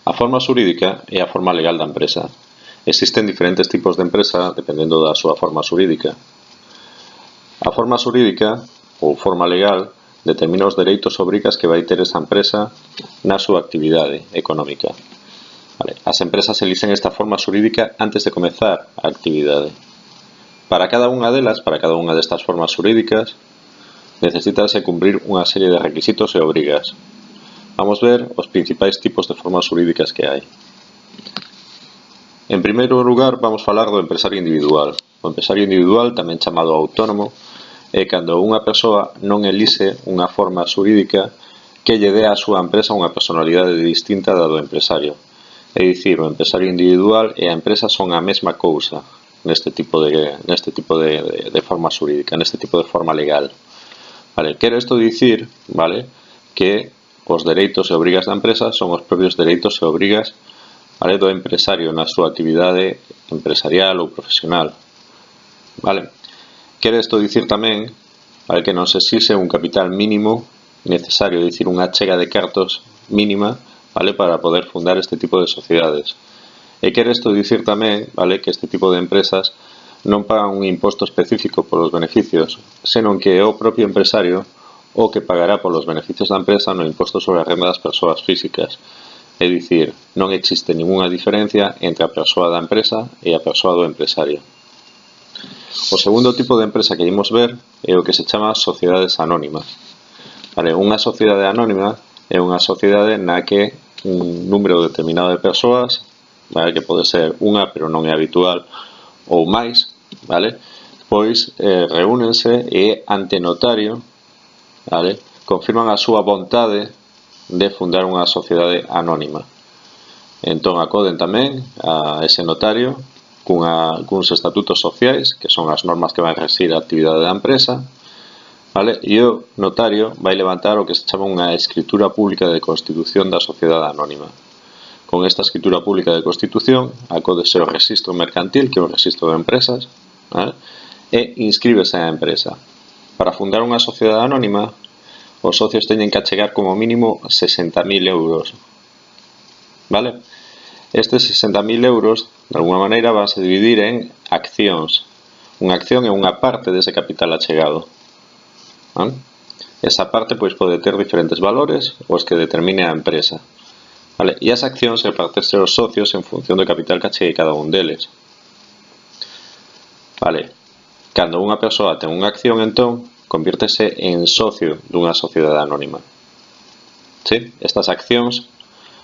A forma xurídica é a forma legal da empresa. Existen diferentes tipos de empresa dependendo da súa forma xurídica. A forma xurídica ou forma legal determina os dereitos e obrigas que vai ter esa empresa na súa actividade económica. As empresas elixen esta forma xurídica antes de comezar a actividade. Para cada unha delas, para cada unha destas formas xurídicas, necesítase cumprir unha serie de requisitos e obrigas. Vamos ver os principais tipos de formas xurídicas que hai. En primeiro lugar, vamos falar do empresario individual. O empresario individual, tamén chamado autónomo, é cando unha persoa non elixe unha forma xurídica que lle dé á súa empresa unha personalidade distinta da do empresario. É dicir, o empresario individual e a empresa son a mesma cousa neste tipo de forma xurídica, neste tipo de forma legal. Quere isto dicir, que os dereitos e obrigas da empresa son os propios dereitos e obrigas do empresario na súa actividade empresarial ou profesional. Quere isto dicir tamén que non se exixe un capital mínimo necesario, é dicir, unha achega de cartos mínima para poder fundar este tipo de sociedades. E quere isto dicir tamén que este tipo de empresas non pagan un imposto específico polos beneficios, senón que é o propio empresario o que pagará polos beneficios da empresa no imposto sobre a renda das persoas físicas. É dicir, non existe ningunha diferencia entre a persoa da empresa e a persoa do empresario. O segundo tipo de empresa que imos ver é o que se chama sociedades anónimas. Unha sociedade anónima é unha sociedade na que un número determinado de persoas, que pode ser unha, pero non é habitual, ou máis, pois reúnense e ante notario confirman a súa vontade de fundar unha sociedade anónima. Entón acoden tamén a ese notario cuns estatutos sociais, que son as normas que van regir a actividade da empresa, e o notario vai levantar o que se chama unha escritura pública de constitución da sociedade anónima. Con esta escritura pública de constitución acódese ao registro mercantil, que é o registro de empresas, e inscríbese a empresa. Para fundar unha sociedade anónima, os socios teñen que achegar como mínimo 60.000 euros. Estes 60.000 euros, de alguna maneira, vanse dividir en accións. Unha acción é unha parte dese capital achegado. Esa parte pode ter diferentes valores os que determine a empresa. E as accións repartense aos socios en función do capital que achegue cada un deles. Cando unha persoa ten unha acción, entón, convírtese en socio dunha sociedade anónima. Estas accións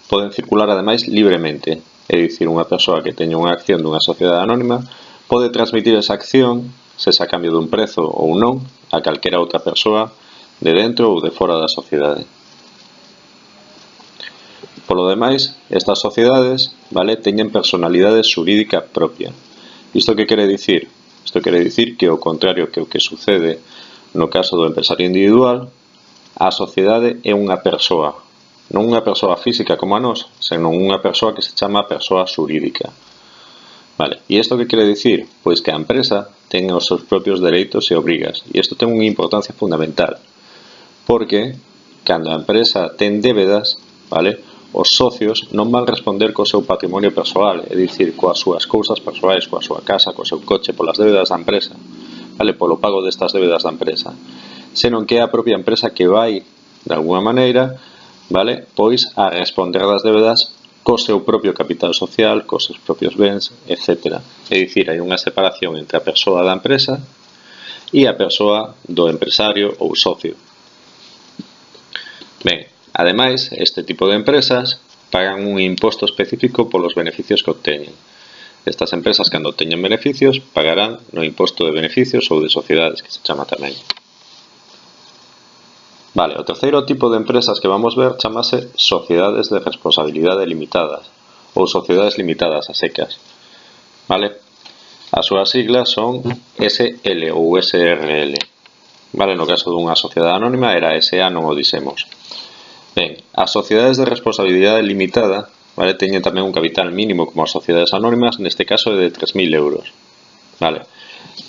poden circular, ademais, libremente. É dicir, unha persoa que teña unha acción dunha sociedade anónima pode transmitir esa acción, sexa a cambio dun prezo ou non, a calquera outra persoa de dentro ou de fora da sociedade. Polo demais, estas sociedades teñen personalidade xurídica propia. Isto que quere dicir? Isto quere dicir que, ao contrario que o que sucede no caso do empresario individual, a sociedade é unha persoa, non unha persoa física como a nós, senón unha persoa que se chama persoa xurídica. E isto que quere dicir? Pois que a empresa ten os seus propios dereitos e obrigas, e isto ten unha importancia fundamental, porque cando a empresa ten débedas, os socios non van responder co seu patrimonio persoal, é dicir, coas súas cousas persoais, coa súa casa, co seu coche, polas débedas da empresa, polo pago destas débedas da empresa, senón que é a propia empresa que vai, de alguna maneira, pois a responder das débedas co seu propio capital social, cos seus propios bens, etc. É dicir, hai unha separación entre a persoa da empresa e a persoa do empresario ou socio. Ademais, este tipo de empresas pagan un imposto específico polos beneficios que obteñen. Estas empresas, cando teñen beneficios, pagarán no imposto de beneficios ou de sociedades, que se chama tamén. O terceiro tipo de empresas que vamos ver chamase sociedades de responsabilidade limitadas ou sociedades limitadas a secas. As súas siglas son SL ou SRL. No caso dunha sociedade anónima era SA, non o dixemos. As sociedades de responsabilidade limitada teñen tamén un capital mínimo como as sociedades anónimas, neste caso é de 3.000 euros.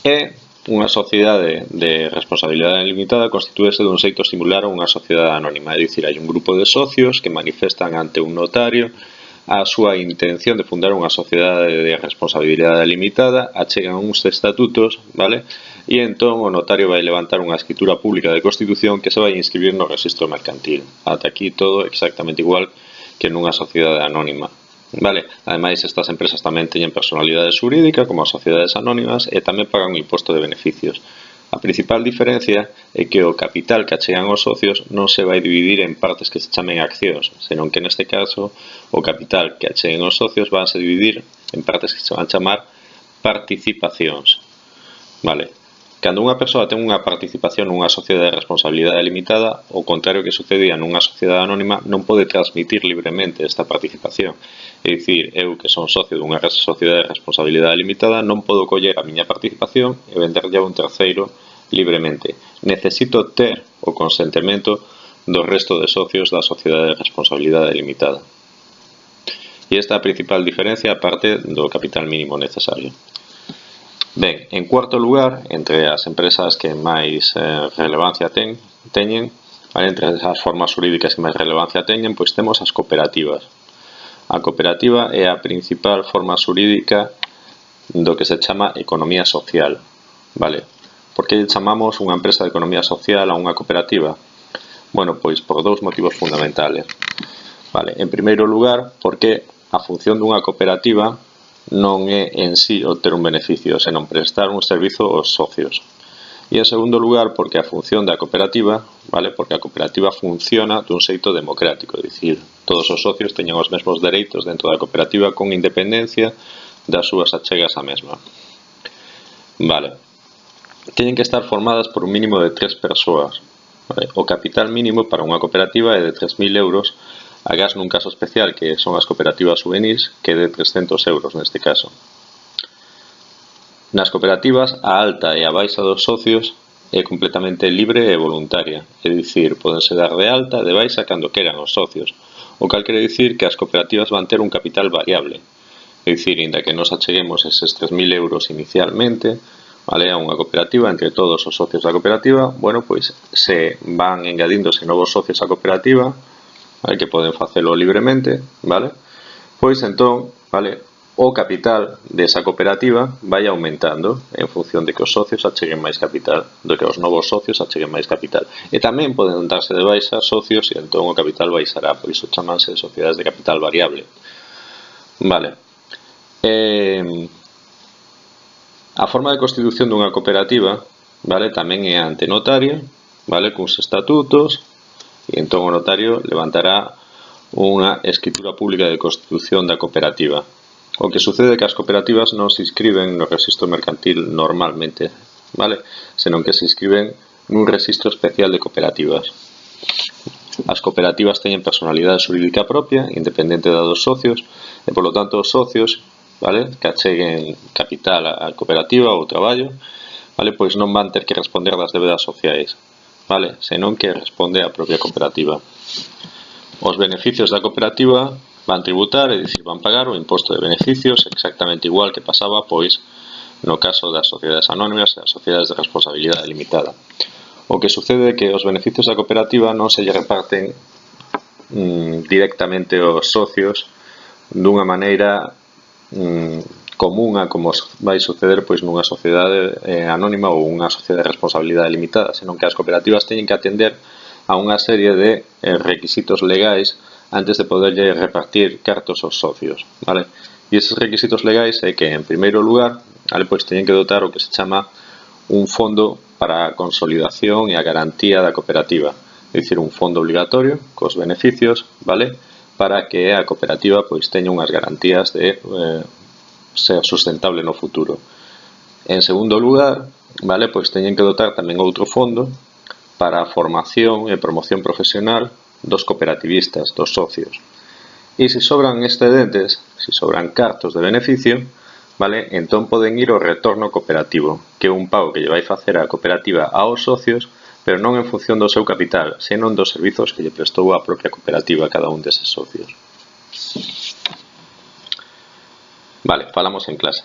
E unha sociedade de responsabilidade limitada constitúese dun xeito similar a unha sociedade anónima, é dicir, hai un grupo de socios que manifestan ante un notario a súa intención de fundar unha sociedade de responsabilidade limitada, achegan uns estatutos, vale? E entón o notario vai levantar unha escritura pública de constitución que se vai inscribir no rexistro mercantil. Ata aquí todo exactamente igual que nunha sociedade anónima. Vale, ademais estas empresas tamén teñen personalidade xurídica como as sociedades anónimas e tamén pagan un imposto de beneficios. A principal diferencia é que o capital que achegan os socios non se vai dividir en partes que se chamen accións, senón que neste caso o capital que acheguen os socios vanse dividir en partes que se van chamar participacións. Vale. Cando unha persoa ten unha participación nunha sociedade de responsabilidade limitada, o contrario que sucedía nunha sociedade anónima, non pode transmitir libremente esta participación. É dicir, eu que son socio dunha sociedade de responsabilidade limitada non podo coller a miña participación e venderlle a un terceiro libremente. Necesito ter o consentimento do resto de socios da sociedade de responsabilidade limitada. E esta é a principal diferencia aparte do capital mínimo necesario. Ben, en cuarto lugar, entre as empresas que máis relevancia teñen, entre as formas xurídicas que máis relevancia teñen, pois temos as cooperativas. A cooperativa é a principal forma xurídica do que se chama economía social, vale? Por que chamamos unha empresa de economía social a unha cooperativa? Bueno, pois por dous motivos fundamentales. Vale, en primeiro lugar, porque a función dunha cooperativa non é en sí obter un beneficio, senón prestar un servizo aos socios. E en segundo lugar, porque a función da cooperativa, vale, porque a cooperativa funciona dun xeito democrático, é dicir, todos os socios teñen os mesmos dereitos dentro da cooperativa con independencia das súas achegas á mesma. Vale. Teñen que estar formadas por un mínimo de 3 persoas. Vale. O capital mínimo para unha cooperativa é de 3.000 euros, agás nun caso especial que son as cooperativas juvenís, que é de 300 euros neste caso. Nas cooperativas, a alta e a baixa dos socios é completamente libre e voluntaria, é dicir, podense dar de alta e de baixa cando queran os socios, o cal quere dicir que as cooperativas van ter un capital variable, é dicir, inda que nos acheguemos eses 3.000 euros inicialmente, vale, a unha cooperativa, entre todos os socios da cooperativa, bueno, pois se van engadíndose novos socios á cooperativa, vale, que poden facelo libremente, vale? Pois entón, vale, o capital desa cooperativa vai aumentando en función de que os socios acheguen máis capital, do que os novos socios acheguen máis capital. E tamén poden darse de baixa socios e entón o capital baixará, por iso chamanse sociedades de capital variable. Vale. A forma de constitución dunha cooperativa, vale, tamén é ante notario, vale, cuns estatutos, e entón o notario levantará unha escritura pública de constitución da cooperativa. O que sucede é que as cooperativas non se inscriben no rexistro mercantil normalmente, vale? Senón que se inscriben nun rexistro especial de cooperativas. As cooperativas teñen personalidade xurídica propia, independente da dos socios, e polo tanto os socios, vale, que acheguen capital á cooperativa ou traballo, vale, pois non van ter que responder das débedas sociais, vale, senón que responde a propia cooperativa. Os beneficios da cooperativa van tributar, é dicir, van pagar o imposto de beneficios exactamente igual que pasaba, pois, no caso das sociedades anónimas e das sociedades de responsabilidade limitada. O que sucede é que os beneficios da cooperativa non se lle reparten directamente aos socios dunha maneira común a como vai suceder pois nunha sociedade anónima ou unha sociedade de responsabilidade limitada, senón que as cooperativas teñen que atender a unha serie de requisitos legais antes de poderlle repartir cartos aos socios, vale? E eses requisitos legais é que, en primeiro lugar, vale, pois teñen que dotar o que se chama un fondo para a consolidación e a garantía da cooperativa, é dicir, un fondo obligatorio cos beneficios, vale, para que a cooperativa pois teña unhas garantías de ser sustentable no futuro. En segundo lugar, vale, pois teñen que dotar tamén outro fondo para a formación e promoción profesional dos cooperativistas, dos socios. E se sobran excedentes, se sobran cartos de beneficio, vale, entón poden ir ao retorno cooperativo, que é un pago que lle vai facer a cooperativa aos socios, pero non en función do seu capital, senón dos servizos que lle prestou a propia cooperativa a cada un deses socios. Vale, falamos en clase.